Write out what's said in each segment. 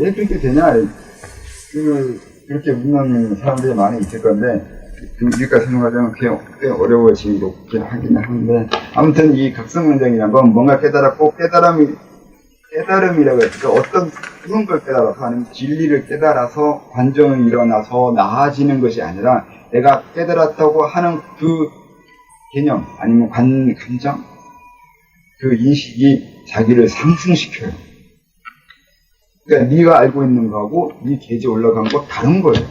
왜 그렇게 되냐? 그렇게 묻는 사람들이 많이 있을 건데, 여기까지 생각하자면 꽤 어려워지긴 하긴 한데, 아무튼 이 각성문장이란 건 뭔가 깨달았고, 깨달음이라고 해서 어떤 그런 걸 깨달아서, 아니면 진리를 깨달아서 관정이 일어나서 나아지는 것이 아니라, 내가 깨달았다고 하는 그 개념, 아니면 감정, 그 인식이 자기를 상승시켜요. 그러니까 네가 알고 있는 거하고 네 계좌에 올라간 거 다른 거예요.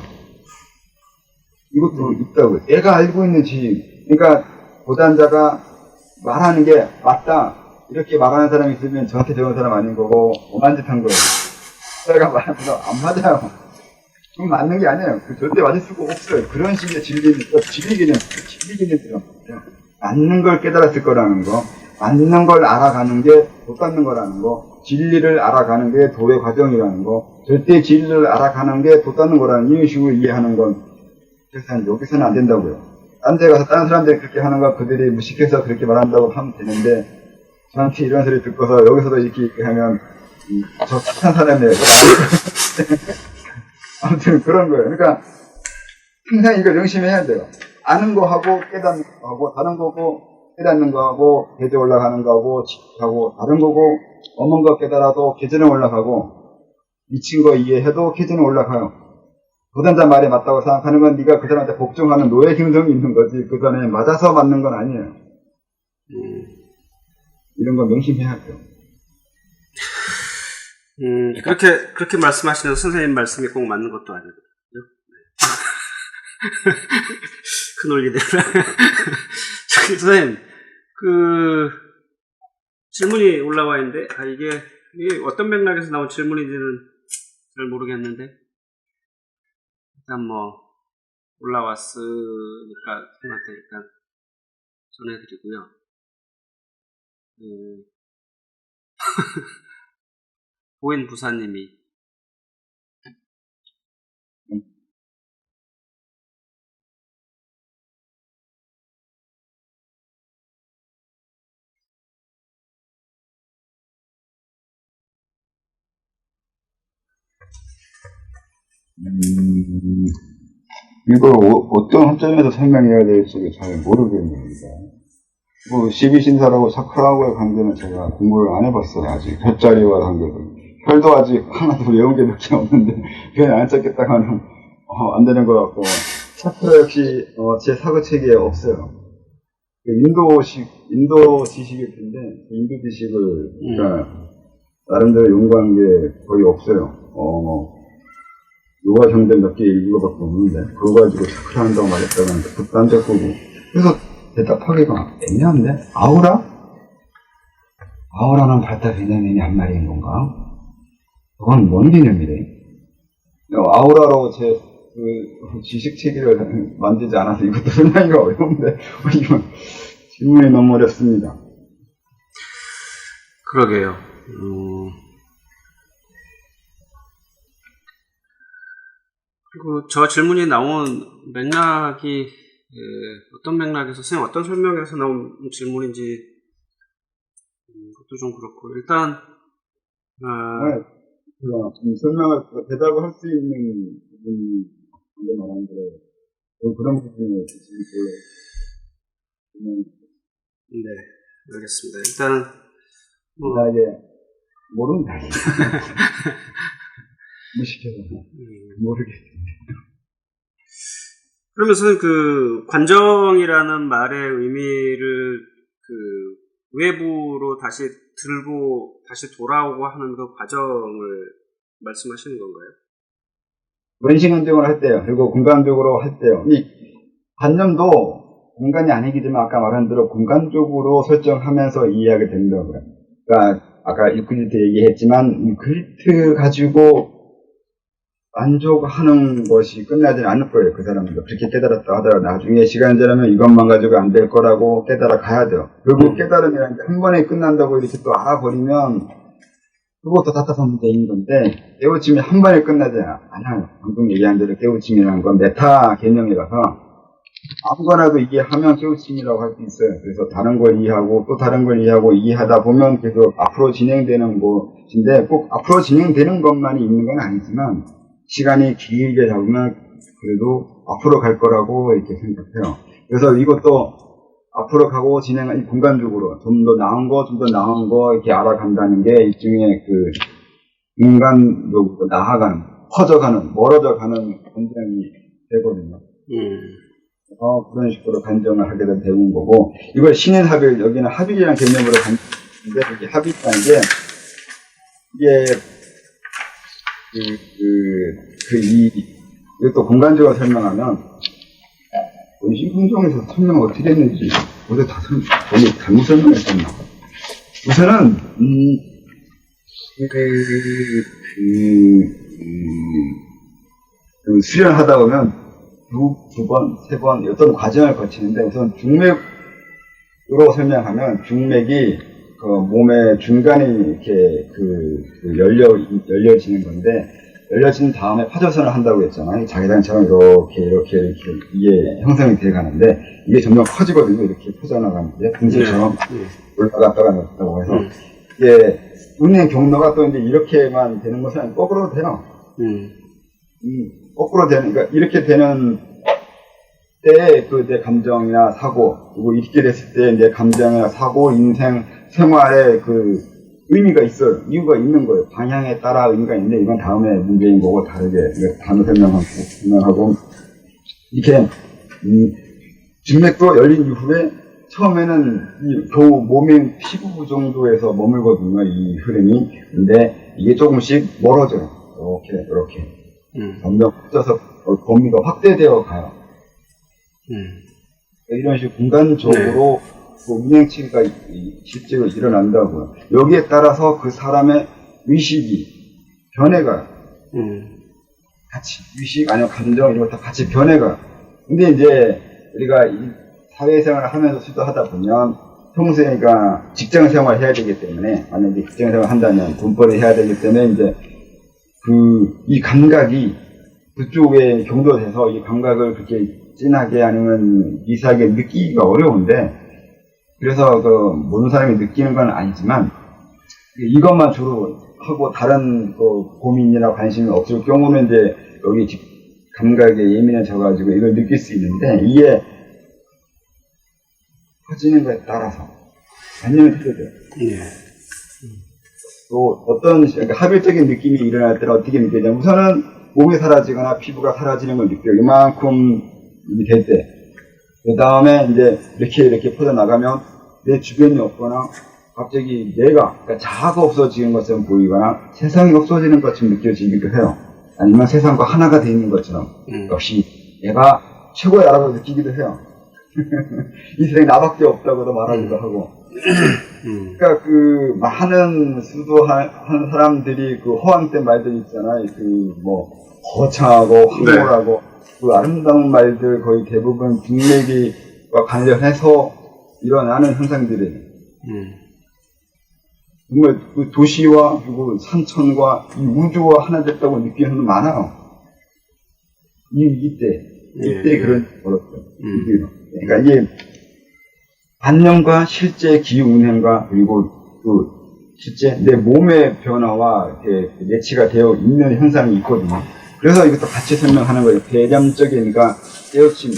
이것도 있다고요. 내가 알고 있는 지식, 그러니까 고단자가 말하는 게 맞다 이렇게 말하는 사람이 있으면 저한테 배운 사람 아닌 거고 오만 짓 한 거예요. 제가 말하는 거 안 맞아요. 그건 맞는 게 아니에요. 절대 맞을 수가 없어요. 그런 식의 진리 개념들은 맞는 걸 깨달았을 거라는 거, 맞는 걸 알아가는 게 돋닿는 거라는 거, 진리를 알아가는 게 도의 과정이라는 거, 절대 진리를 알아가는 게 돋닿는 거라는 이런 식으로 이해하는 건 그래서 여기서는 안 된다고요. 딴 데 가서 다른 사람들이 그렇게 하는 거 그들이 무식해서 그렇게 말한다고 하면 되는데 저한테 이런 소리 듣고서 여기서도 이렇게 하면 저 착한 사람이에요. 아무튼 그런 거예요. 그러니까 항상 이거 명심해야 돼요. 아는 거하고 깨닫는 거하고 다른 거고, 깨닫는 거하고 계좌 올라가는 거하고 하고 다른 거고, 어머니 거 깨달아도 계좌는 올라가고 미친 거 이해해도 계좌는 올라가요. 도단자 말에 맞다고 생각하는 건 네가 그 사람한테 복종하는 노예 행성이 있는 거지 그 사람에 맞아서 맞는 건 아니에요. 이런 거 명심해야 돼요. 그렇게 말씀하시는 선생님 말씀이 꼭 맞는 것도 아니거든요. 큰 논리대로. 저기 선생님, 질문이 올라와 있는데, 이게 어떤 맥락에서 나온 질문인지는 잘 모르겠는데, 일단 올라왔으니까 선생님한테 일단 전해드리고요. 보인 부사님이 이걸 어떤 점에서 설명해야 될지 잘 모르겠습니다. 시비신사라고 사크라하고의 관계는 제가 공부를 안 해봤어요. 아직 별자리와 관계도. 별도 아직 하나도 외운 게 몇 개 없는데 표현 안 썼겠다고 하면 안 되는 것 같고, 사크라 역시 제 사고책에 없어요. 인도 지식일 텐데 인도 지식을 그러니까 나름대로 연구한 게 거의 없어요. 요가 정대 몇 개 읽어밖에 없는데 그거 가지고 사크라 한다고 말했다고 하는데 그것도 안 됐고, 그래서 대답하기가 애매한데? 아우라는 발달 개념이 한 말인 건가? 그건 뭔 개념이래? 아우라로 제 지식 체계를 만들지 않아서 이것도 설명하기가 어려운데, 이건 질문이 너무 어렵습니다. 그러게요. 그리고 저 질문이 나온 맥락이 어떤 맥락에서 선생님 어떤 설명에서 나온 질문인지 그것도 좀 그렇고, 일단 대답을 할 수 있는 부분이 먼저 말하는 거예요. 그런 부분을 지금 네, 알겠습니다. 일단 나에게 모른다. 무식해서 모르겠네. 그러면서 관정이라는 말의 의미를 외부로 다시 들고 다시 돌아오고 하는 그 과정을 말씀하시는 건가요? 원시론적으로 할 때요. 그리고 공간적으로 할 때요. 이 관념도 공간이 아니기지만 아까 말한 대로 공간적으로 설정하면서 이해하게 된다고요. 그러니까 아까 유클리드 얘기했지만 유클리드 가지고 만족하는 것이 끝나지는 않을 거예요. 그 사람도 그렇게 깨달았다 하더라도 나중에 시간이 지나면 이것만 가지고 안 될 거라고 깨달아 가야 돼요. 결국 깨달음이라는 게 한 번에 끝난다고 이렇게 또 알아버리면 그것도 답답한 문제인 건데, 깨우침이 한 번에 끝나지 않아요. 방금 얘기한 대로 깨우침이라는 건 메타 개념이라서 아무거나도 이게 하면 깨우침이라고 할 수 있어요. 그래서 다른 걸 이해하고 또 다른 걸 이해하고 이해하다 보면 계속 앞으로 진행되는 것인데 꼭 앞으로 진행되는 것만이 있는 건 아니지만 시간이 길게 잡으면 그래도 앞으로 갈 거라고 이렇게 생각해요. 그래서 이것도 앞으로 가고 진행한 이 공간적으로 좀 더 나은 거, 좀 더 나은 거 이렇게 알아간다는 게 일종의 그 인간적으로 나아가는, 퍼져가는, 멀어져가는 관점이 되거든요. 그런 식으로 간정을 하게 된 거고, 이걸 신인 합일, 여기는 합일이라는 개념으로 간정인데, 이게 합일이라는 게, 이게, 이것도 공간적으로 설명하면, 신풍종에서 설명을 어떻게 했는지, 어제 거의 잘못 설명했었나. 우선은, 수련하다 보면, 두 번, 세 번, 어떤 과정을 거치는데, 우선 중맥으로 설명하면, 중맥이 그 몸의 중간에 이렇게 열려지는 건데, 열려진 다음에 파절선을 한다고 했잖아요. 자기장처럼 이렇게 이게 형성이 돼 가는데, 이게 점점 커지거든요. 이렇게 퍼져나가는데, 분실처럼 올라갔다가 내렸다고 해서, 이게, 운행 경로가 또 이제 이렇게만 되는 것은 아니고, 거꾸로 돼요. 거꾸로 되는, 그러니까 이렇게 되는 때에 내 감정이나 사고, 그리고 이렇게 됐을 때 내 감정이나 사고, 인생, 생활에 의미가 있어요. 이유가 있는 거예요. 방향에 따라 의미가 있는데, 이건 다음에 문제인 거고, 다르게, 단어 설명하고, 이렇게, 중맥도 열린 이후에, 처음에는 겨우 몸의 피부 정도에서 머물거든요, 이 흐름이. 근데 이게 조금씩 멀어져요. 이렇게. 점점 커져서 범위가 확대되어 가요. 이런 식으로 공간적으로 운행치가 실제로 일어난다고요. 여기에 따라서 그 사람의 의식이 변해가요. 같이 의식 아니면 감정 이런 거 다 같이 변해가요. 근데 이제 우리가 이 사회생활을 하면서 수도하다 보면 평소에 그러니까 직장생활 해야 되기 때문에 만약에 직장생활 한다면 돈벌이 해야 되기 때문에 이제 이 감각이 그쪽에 경도돼서 이 감각을 그렇게 진하게 아니면 미세하게 느끼기가 어려운데, 그래서 모든 사람이 느끼는 건 아니지만, 이것만 주로 하고 다른 고민이나 관심이 없을 경우는 이제 여기 감각에 예민해져가지고 이걸 느낄 수 있는데, 이게 커지는 거에 따라서 관념이 틀려져요. 또 그러니까 합일적인 느낌이 일어날 때는 어떻게 느껴지냐면, 우선은 몸이 사라지거나 피부가 사라지는 걸 느껴요. 이만큼 될 때. 그 다음에 이제 이렇게 퍼져나가면 내 주변이 없거나 갑자기 그러니까 자아가 없어지는 것처럼 보이거나 세상이 없어지는 것처럼 느껴지기도 해요. 아니면 세상과 하나가 되어 있는 것처럼 역시 내가 최고야라고 느끼기도 해요. 이 세상에 나밖에 없다고도 말하기도 하고. 그러니까 많은 수도하는 사람들이 허황된 말들 있잖아요. 거창하고 황홀하고 아름다운 말들 거의 대부분 중맥과 관련해서 일어나는 현상들이에요. 정말 도시와 그리고 산천과 이 우주와 하나 됐다고 느끼는 사람도 많아요. 이때 그런 어렵죠. 그러니까 이게 관념과 실제 기운행과 그리고 실제 내 몸의 변화와 이렇게 매치가 되어 있는 현상이 있거든요. 그래서 이것도 같이 설명하는 거예요. 개념적이니까 깨우침,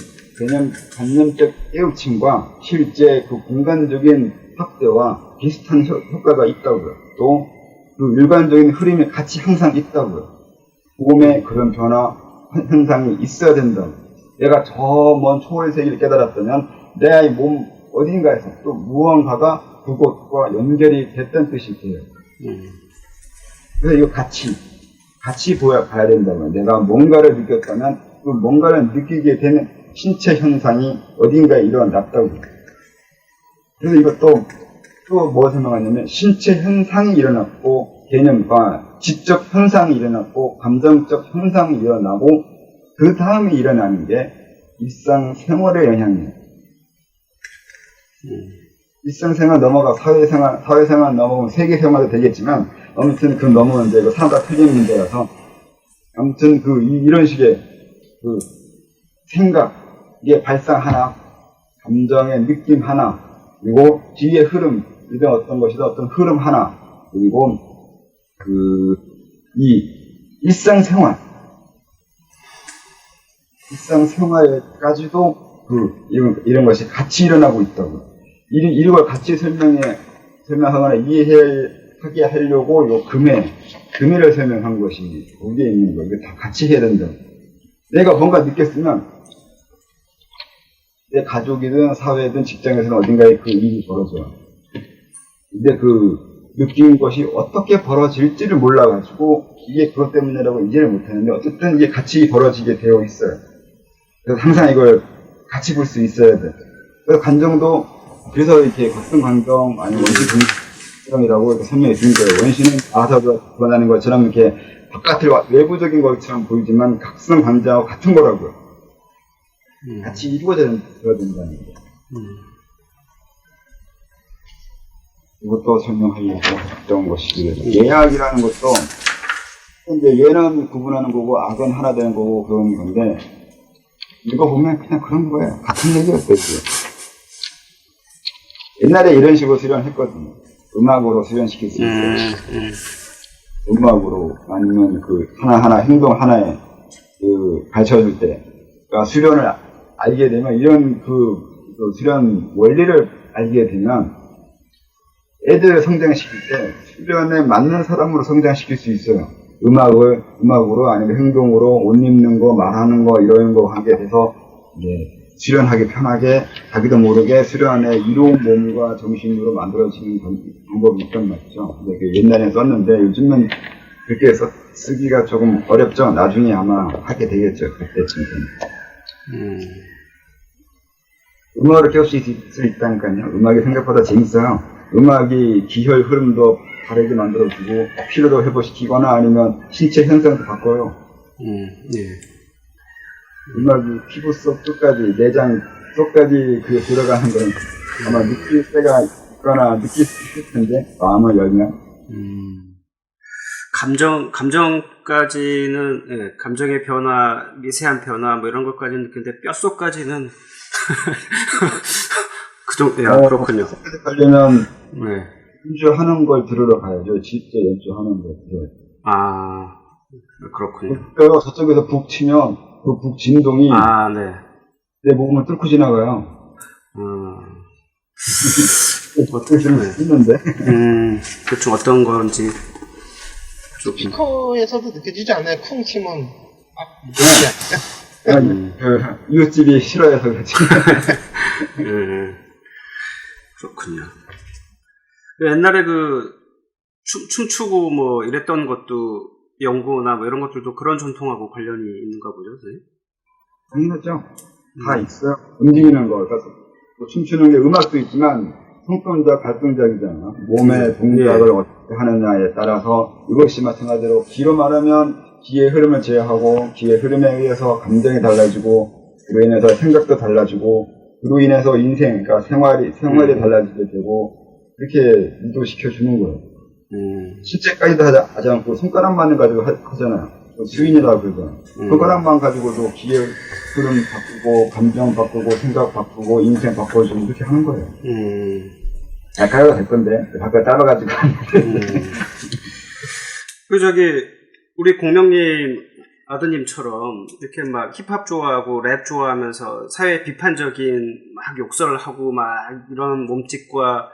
관념적 깨우침과 실제 공간적인 확대와 비슷한 효과가 있다고요. 또 일관적인 흐름이 같이 항상 있다고요. 몸에 그런 변화 현상이 있어야 된다고. 내가 저 먼 초월의 세계를 깨달았다면 내 몸 어딘가에서 또 무언가가 그곳과 연결이 됐던 뜻이 돼요. 그래서 이거 같이 봐야 된다고요. 내가 뭔가를 느꼈다면 그 뭔가를 느끼게 되는 신체 현상이 어딘가에 일어났다고. 그래서 이것도 또 뭐 설명하냐면 신체 현상이 일어났고 개념과 지적 현상이 일어났고 감정적 현상이 일어나고 그 다음에 일어나는 게 일상생활의 영향이에요. 일상생활 넘어가 사회생활 넘어오면 세계생활도 되겠지만 아무튼 넘어오는 데 사람과 틀린 문제라서 아무튼 이런 식의 생각 이게 발상 하나, 감정의 느낌 하나, 그리고 뒤의 흐름, 이런 어떤 것이든 어떤 흐름 하나, 그리고 이 일상생활까지도 이런 것이 같이 일어나고 있다고. 이런 걸 같이 설명하거나 이해하게 하려고 요 금해를 설명한 것이 거기에 있는 거. 이거 다 같이 해야 된다. 내가 뭔가 느꼈으면 내 가족이든 사회든 직장에서는 어딘가에 그 일이 벌어져요. 근데 그 느낀 것이 어떻게 벌어질지를 몰라가지고 이게 그것 때문이라고 이해를 못하는데 어쨌든 이게 같이 벌어지게 되어 있어요. 그래서 항상 이걸 같이 볼 수 있어야 돼. 그래서 감정도 그래서 이렇게 각성감정 아니면 원시감정이라고 이렇게 설명해 주는 거예요. 원시는 아사가 드러나는 것처럼 이렇게 바깥을 외부적인 것처럼 보이지만 각성감정하고 같은 거라고요. 같이 이루어져야 된다는 거예요. 이것도 설명하려고 했던 것이고요. 예약이라는 것도 이제 예는 구분하는 거고 악은 하나 되는 거고 그런 건데 이거 보면 그냥 그런 거예요. 같은 얘기였어요. 옛날에 이런 식으로 수련했거든요. 음악으로 수련시킬 수 있어요. 음악으로 아니면 그 하나하나 행동 하나에 가르쳐줄 때 그러니까 수련을 알게 되면 이런 수련 원리를 알게 되면 애들을 성장시킬 때 수련에 맞는 사람으로 성장시킬 수 있어요. 음악으로 아니면 행동으로 옷 입는 거, 말하는 거, 이런 거 하게 돼서 이제 수련하기 편하게 자기도 모르게 수련의 이로운 몸과 정신으로 만들어지는 방법이 있단 말이죠. 근데 옛날에 썼는데 요즘은 그렇게 쓰기가 조금 어렵죠. 나중에 아마 하게 되겠죠. 그때쯤 되면. 음악을 깨울 수 있다니까요. 음악이 생각보다 재밌어요. 음악이 기혈 흐름도 다르게 만들어주고 피로도 회복시키거나 아니면 신체 현상도 바꿔요. 음악이 피부 속 끝까지 내장 속까지 들어가는 건 아마 느낄 때가 있거나 느낄 수 있을 텐데 마음을 열면 감정까지는 예, 감정의 변화, 미세한 변화 뭐 이런 것까지는 느끼는데 뼛속까지는 그 정도, 그렇군요. 하려면 네. 연주하는 걸 들으러 가야죠. 직접 연주하는 걸 들어요. 아, 그렇군요. 저쪽에서 북 치면 그 북 진동이 네. 내 몸을 뚫고 지나가요. 어떻게 쓰는데? 대충 어떤 건지. 스피커에서도 느껴지지 않아요? 쿵 치면 느껴지지 않아요? 이웃집이 싫어해서 그렇지. 그렇군요. 옛날에 춤추고 뭐 이랬던 것도 연구나 뭐 이런 것들도 그런 전통하고 관련이 있는가 보죠, 선생님? 당연하죠. 다 있어요. 움직이는 거. 그러니까 뭐 춤추는 게 음악도 있지만 손동작, 발동작이잖아. 몸의 동작을 어떻게 하느냐에 따라서 이것이 마찬가지로 기로 말하면 기의 흐름을 제어하고 기의 흐름에 의해서 감정이 달라지고 그로 인해서 생각도 달라지고 그로 인해서 인생, 그러니까 생활이 달라지게 되고 이렇게 유도시켜 주는 거예요. 실제까지도 하지 않고 손가락만을 가지고 하잖아요. 수인이라고 그러죠. 손가락만 가지고도 기의 흐름 바꾸고 감정 바꾸고 생각 바꾸고 인생 바꿔주고 이렇게 하는 거예요. 약하가 될 건데 바깥 따라가지고 우리 공명님 아드님처럼 이렇게 막 힙합 좋아하고 랩 좋아하면서 사회 비판적인 막 욕설을 하고 막 이런 몸짓과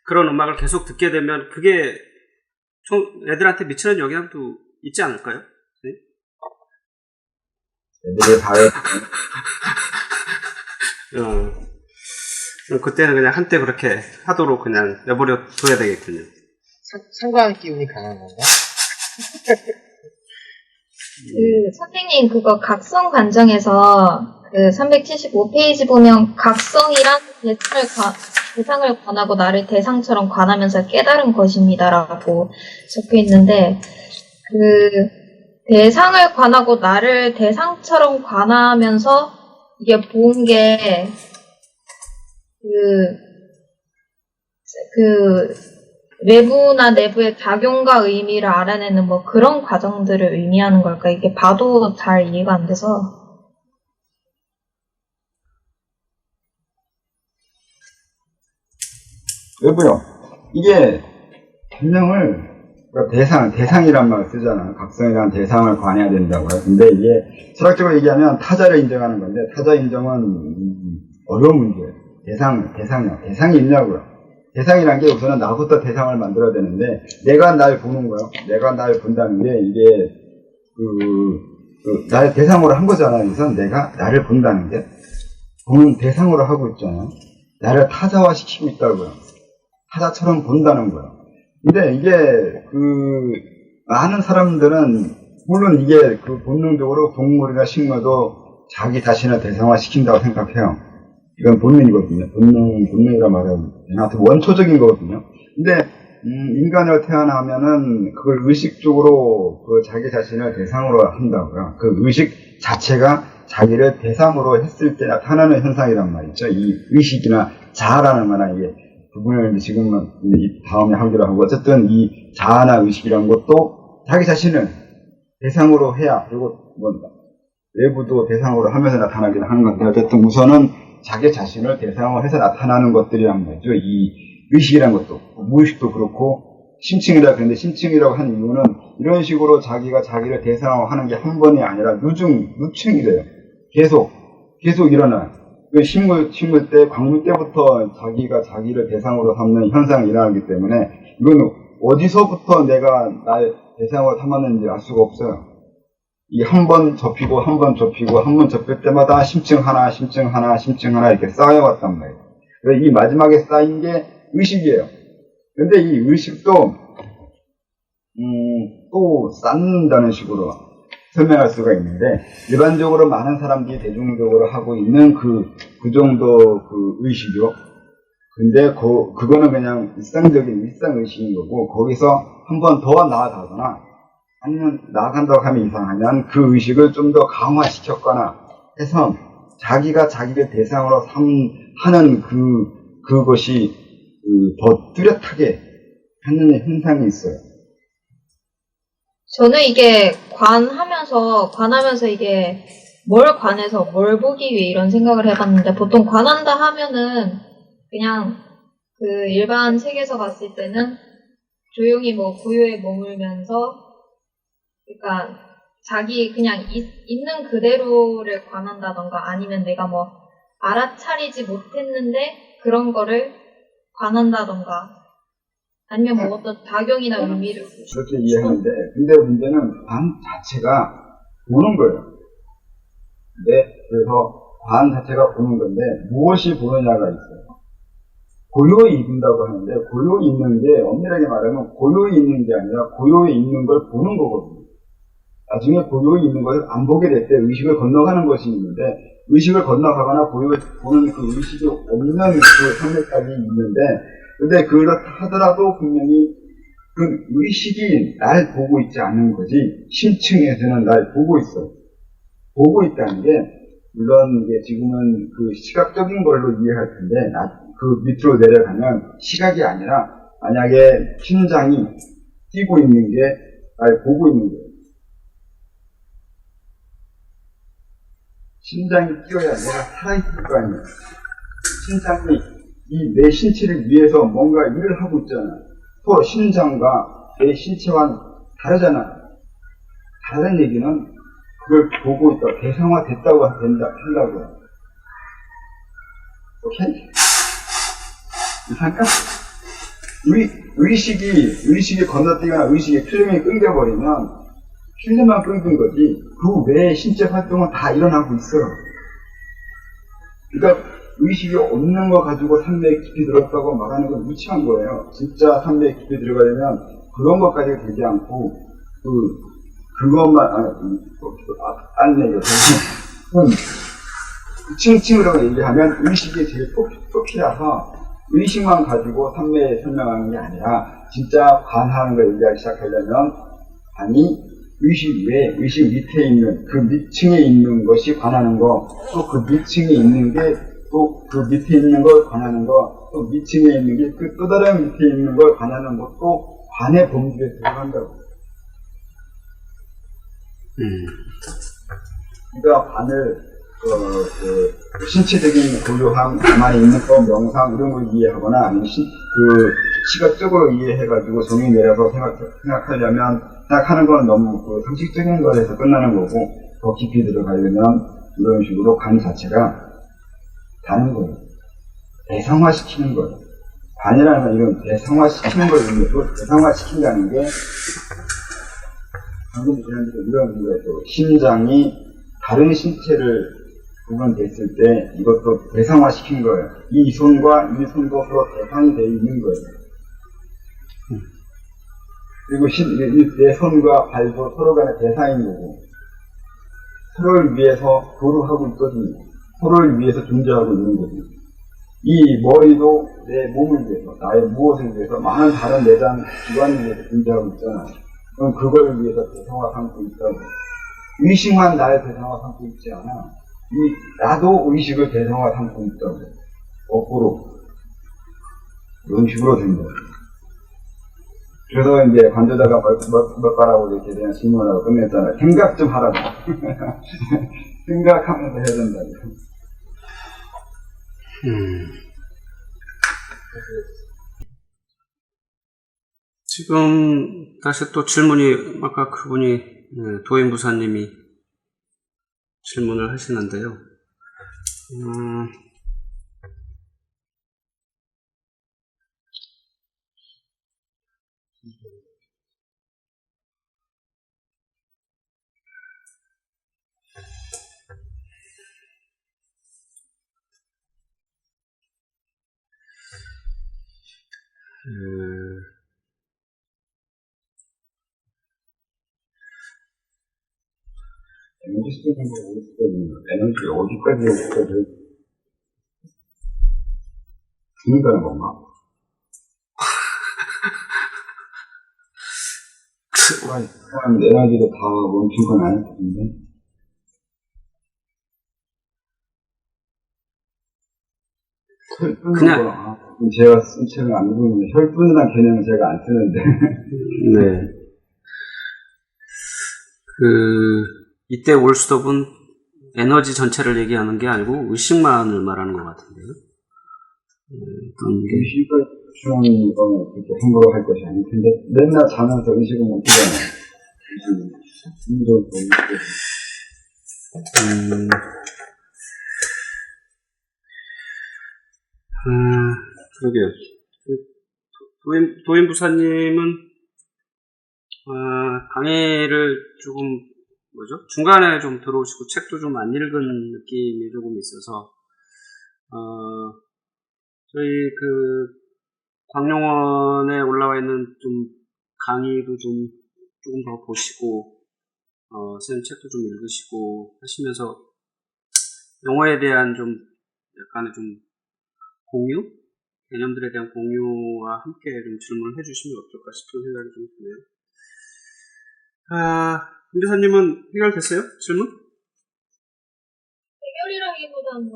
그런 음악을 계속 듣게 되면 그게 좀 애들한테 미치는 영향도 있지 않을까요? 네? 애들이 다 그때는 그냥 한때 그렇게 하도록 그냥 내버려 둬야 되겠군요. 상관 기운이 강한 건가? 선생님 그거 각성 관정에서 375페이지 보면 각성이란 대상을 관하고 나를 대상처럼 관하면서 깨달은 것입니다라고 적혀 있는데 대상을 관하고 나를 대상처럼 관하면서 이게 본 게 외부나 내부의 작용과 의미를 알아내는 뭐 그런 과정들을 의미하는 걸까? 이게 봐도 잘 이해가 안 돼서. 외부요. 이게 변명을 그러니까 대상이란 말을 쓰잖아. 각성이란 대상을 관해야 된다고요. 근데 이게 철학적으로 얘기하면 타자를 인정하는 건데 타자 인정은 어려운 문제예요. 대상이 있냐고요. 대상이란 게 우선은 나부터 대상을 만들어야 되는데 내가 날 보는 거예요. 내가 날 본다는 게 이게 나를 대상으로 한 거잖아요. 그래서 내가 나를 본다는 게 보는 대상으로 하고 있잖아요. 나를 타자화 시키고 있다고요. 타자처럼 본다는 거예요. 근데 이게 많은 사람들은 물론 이게 본능적으로 동물이나 식물도 자기 자신을 대상화 시킨다고 생각해요. 이건 본능이거든요. 본능이라 말하면 하여튼 원초적인 거거든요. 근데 인간을 태어나면은 그걸 의식적으로 자기 자신을 대상으로 한다고요. 그 의식 자체가 자기를 대상으로 했을 때 나타나는 현상이란 말이죠. 이 의식이나 자아라는 거나 이게 부분을 지금은 다음에 하기로 하고 어쨌든 이 자아나 의식이라는 것도 자기 자신을 대상으로 해야 그리고 외부도 대상으로 하면서 나타나긴 하는 건데 어쨌든 우선은 자기 자신을 대상으로 해서 나타나는 것들이란 말이죠. 이 의식이란 것도 무의식도 그렇고 심층이라 그랬는데 심층이라고 하는 이유는 이런 식으로 자기가 자기를 대상으로 하는 게 한 번이 아니라 누층이래요. 계속 일어나요. 식물 때, 광물 때부터 자기가 자기를 대상으로 삼는 현상이 일어나기 때문에 이건 어디서부터 내가 날 대상으로 삼았는지 알 수가 없어요. 이 한 번 접히고 한 번 접힐 때마다 심층 하나 이렇게 쌓여왔단 말이에요. 그래서 이 마지막에 쌓인 게 의식이에요. 근데 이 의식도 또 쌓는다는 식으로 설명할 수가 있는데 일반적으로 많은 사람들이 대중적으로 하고 있는 그 정도 의식이요. 근데 그거는 그냥 일상적인 일상의식인 거고 거기서 한 번 더 나아가거나 아니면 나아간다고 하면 이상하면 그 의식을 좀 더 강화시켰거나 해서 자기가 자기를 대상으로 하는 그것이 더 뚜렷하게 하는 현상이 있어요. 저는 이게 관하면서 이게 뭘 관해서 뭘 보기 위해 이런 생각을 해봤는데 보통 관한다 하면은 그냥 일반 세계에서 봤을 때는 조용히 고요에 머물면서 그러니까 자기 그냥 있는 그대로를 관한다던가 아니면 내가 알아차리지 못했는데 그런 거를 관한다던가 아니면 어떤 작용이나 의미를 그렇게 이해하는데 근데 문제는 관 자체가 보는 거예요. 그래서 관 자체가 보는 건데 무엇이 보느냐가 있어요. 고요히 있는다고 하는데 고요히 있는 게 엄밀하게 말하면 고요히 있는 게 아니라 고요히 있는 걸 보는 거거든요. 나중에 고요히 있는 걸 안 보게 될 때 의식을 건너가는 것이 있는데 의식을 건너가거나 보는 그 의식이 없는 그 상태까지 있는데 근데 그렇다 하더라도 분명히 그 의식이 날 보고 있지 않는 거지 심층에서는 날 보고 있어. 보고 있다는 게 물론 이게 지금은 그 시각적인 걸로 이해할 텐데 그 밑으로 내려가면 시각이 아니라 만약에 심장이 뛰고 있는 게 날 보고 있는 거예요. 심장이 뛰어야 내가 살아있을 거 아니에요. 심장이 내 신체를 위해서 뭔가 일을 하고 있잖아. 또 심장과 내 신체와는 다르잖아. 다른 얘기는 그걸 보고 있다. 대상화 됐다고 한다고요. 오케이? 이상할까? 의식이 건너뛰거나 의식의 필름이 끊겨버리면 필름만 끊긴 거지 그 외에 신체 활동은 다 일어나고 있어요. 그러니까 의식이 없는 거 가지고 산매에 깊이 들었다고 말하는 건 무치한 거예요. 진짜 산매에 깊이 들어가려면 그런 것까지 되지 않고 그것만 딴 얘기죠. 층층으로 얘기하면 의식이 제일 뽑히라서 의식만 가지고 산매에 설명하는 게 아니라 진짜 관하는 걸 얘기하기 시작하려면 의식 외에 의식 밑에 있는 그 밑층에 있는 것이 관하는 거, 또 그 밑층에 있는 게 또 그 밑에 있는 걸 관하는 거, 또 밑층에 있는 게 그 또 다른 밑에 있는 걸 관하는 것도 관의 범주에 들어간다고. 그러니까 관을 신체적인 고요함, 가만히 있는 것, 명상 이런 걸 이해하거나 아니면 시각적으로 이해해가지고 정의 내려서 생각하는 건 너무 상식적인 거에서 끝나는 거고 더 깊이 들어가려면 이런 식으로 관 자체가 다른 거예요. 대상화시키는 거예요. 관이라는 건 이런 대상화시키는 걸 의미하고 대상화시킨다는 게 방금 지난주에 이런 의미가 있고 심장이 다른 신체를 구분됐을 때 이것도 대상화시킨 거예요. 이 손과 이 손도 서로 대상이 되어 있는 거예요. 그리고 내 손과 발도 서로 간의 대상인 거고 서로를 위해서 교류하고 있거든요. 서로를 위해서 존재하고 있는 거고 이 머리도 내 몸을 위해서 나의 무엇을 위해서 많은 다른 내장 기관을 위해서 존재하고 있잖아요. 그럼 그걸 위해서 대상화 삼고 있다고. 의식만 나를 대상화 삼고 있지 않아. 나도 의식을 대상화 삼고 있다고. 거꾸로. 이런 식으로 된 거예요. 그래서 이제 관조자가 몇 가라고 이렇게 그냥 질문하고 끝냈잖아요. 생각 좀 하라고. 생각하면서 해야 된다고. 지금 다시 또 질문이 아까 그분이 도인부사님이 질문을 하시는데요. 에너지 쓰는 거 에너지 어디까지 주니까는 건가? 에너지를 다 멈춘 건 아닐 텐데. 그냥 제가 쓴 책을 안 읽으면 혈분이라는 개념은 제가 안 쓰는데. 네. 이때 올스톱은 에너지 전체를 얘기하는 게 아니고 의식만을 말하는 것 같은데요. 의식을 중요한 건 그렇게 생각을 할 것이 아닐 텐데, 맨날 자면서 의식은 없잖아요. 의식은. 그러게요. 도인부사님은, 강의를 조금, 중간에 좀 들어오시고 책도 좀 안 읽은 느낌이 조금 있어서, 저희 광룡원에 올라와 있는 좀 강의도 조금 더 보시고, 선생님 책도 좀 읽으시고 하시면서, 영어에 대한 좀, 약간의 좀, 공유? 개념들에 대한 공유와 함께 좀 질문을 해주시면 어떨까 싶은 생각이 좀 드네요. 김대사님은 해결됐어요? 질문? 해결이라기보다는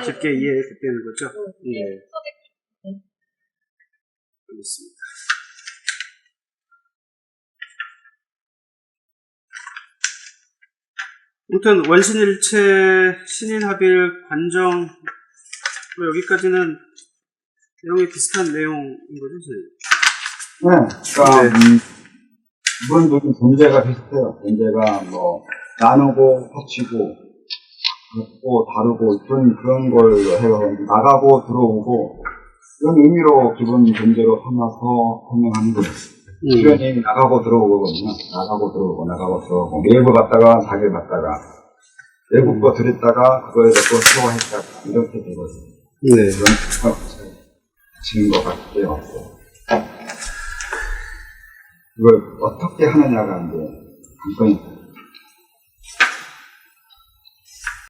깊게 이해됐다는 거죠? 네. 알겠습니다. 아무튼 원신일체, 신인합일, 관정 여기까지는 내용이 비슷한 내용인 거죠, 선생님? 네, 그러니까 이번도 좀 존재가 비슷해요. 존재가 나누고 합치고 갖고 다루고 그런 걸 해서 나가고 들어오고 이런 의미로 기본 존재로 삼아서 설명하는 거예요. 수련이 나가고 들어오거든요. 나가고 들어오고 내부 갔다가 자기 갔다가 외국 거 들였다가 그거에 또 소화했다가 이렇게 되거든요. 네. 그런 지는 것 같아요. 이걸 어떻게 하느냐가 이제 관건이